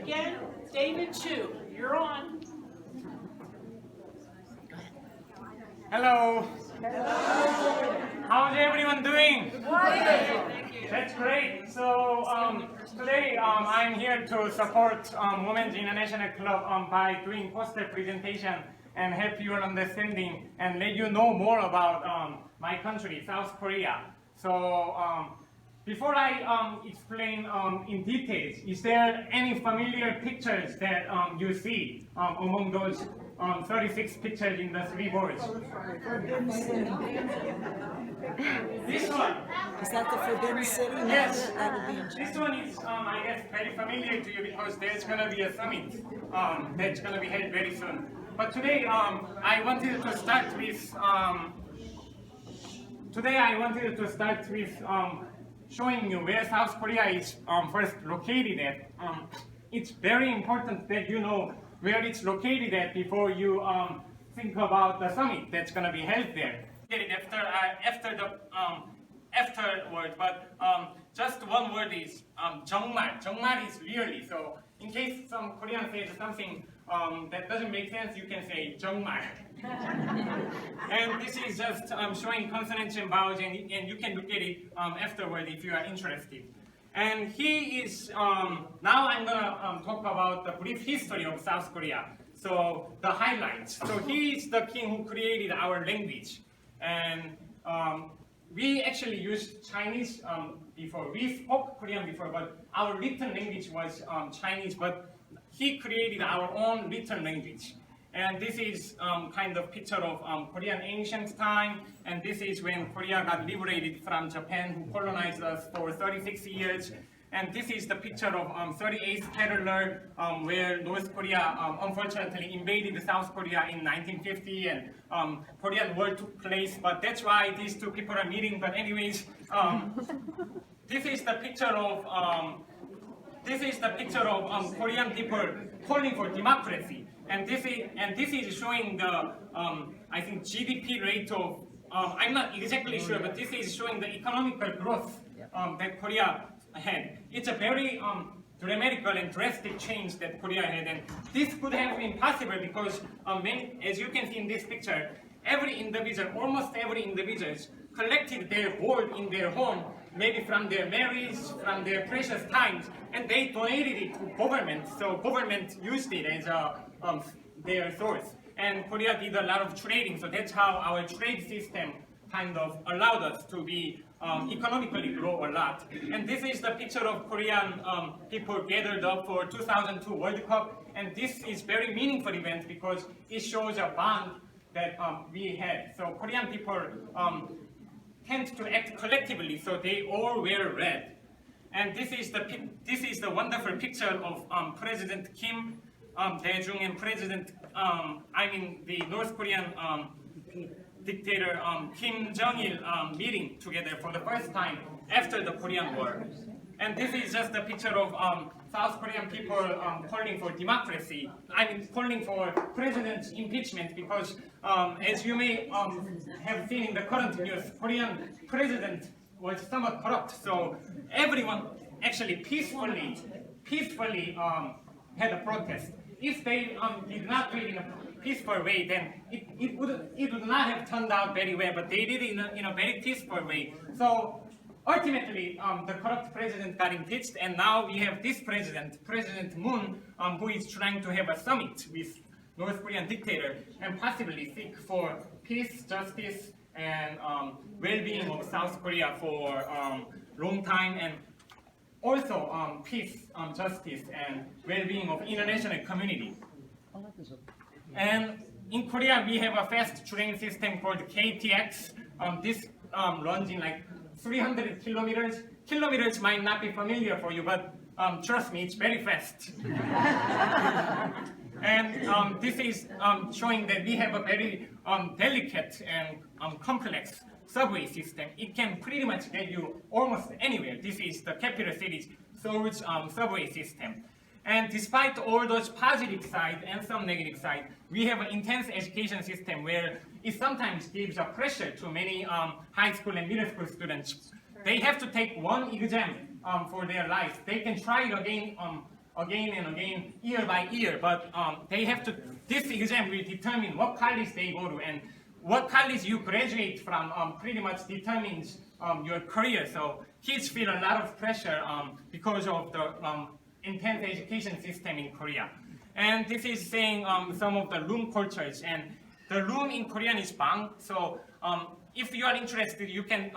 again, David Chu. You're on. Hello. How's everyone doing? That's great. So today I'm here to support Women's International Club by doing poster presentation and help your understanding and let you know more about my country, South Korea. So before I explain in details, is there any familiar pictures that you see among those 36 pictures in the three boards? This one. Is that the Forbidden City? Yes. That would be in China. This one is, I guess, very familiar to you because there's going to be a summit that's going to be held very soon. But today, I wanted to start with. Showing you where South Korea is first located at. It's very important that you know where it's located at before you think about the summit that's going to be held there. Get it afterward, but just one word is 정말. 정말 is really. So in case some Korean says something that doesn't make sense, you can say 정말. And this is just showing consonants and vowels, and you can look at it afterward if you are interested. And he is, now I'm gonna talk about the brief history of South Korea. So the highlights. So he is the king who created our language. And we actually used Chinese before. We spoke Korean before, but our written language was Chinese, but he created our own written language. And this is kind of picture of Korean ancient time, and this is when Korea got liberated from Japan, who colonized us for 36 years. And this is the picture of 38th parallel, where North Korea unfortunately invaded South Korea in 1950, and Korean War took place. But that's why these two people are meeting. But anyways, this is the picture of Korean people calling for democracy. And this is showing the I think GDP rate of I'm not exactly sure, but this is showing the economical growth that Korea had. It's a very dramatical and drastic change that Korea had, and this could have been possible because as you can see in this picture, almost every individual collected their gold in their home, maybe from their marriage, from their precious times, and they donated it to government. So government used it as their source. And Korea did a lot of trading, so that's how our trade system kind of allowed us to be economically grow a lot. And this is the picture of Korean people gathered up for 2002 World Cup, and this is very meaningful event because it shows a bond that we had. So Korean people tend to act collectively, so they all wear red. And this is the wonderful picture of President Kim Dae-jung and the North Korean dictator Kim Jong-il meeting together for the first time after the Korean War. And this is just a picture of South Korean people calling for democracy. Calling for president's impeachment because, as you may have seen in the current news, Korean president was somewhat corrupt. So everyone actually peacefully had a protest. If they did not do it in a peaceful way, then it would not have turned out very well. But they did it in a very peaceful way. So ultimately, the corrupt president got impeached, and now we have this president, President Moon, who is trying to have a summit with North Korean dictator and possibly seek for peace, justice, and well-being of South Korea for a long time, and also peace, justice, and well-being of international community. And in Korea, we have a fast train system called KTX. This runs in like 300 kilometers. Kilometers might not be familiar for you, but trust me, it's very fast. And this is showing that we have a very delicate and complex subway system. It can pretty much get you almost anywhere. This is the capital city's Seoul's subway system. And despite all those positive sides and some negative sides, we have an intense education system where it sometimes gives a pressure to many high school and middle school students. They have to take one exam for their life. They can try it again again and again, year by year. But they have to. This exam will determine what college they go to, and what college you graduate from pretty much determines your career. So kids feel a lot of pressure because of the intense education system in Korea. And this is saying some of the room cultures. And the room in Korean is bang. So if you are interested, you can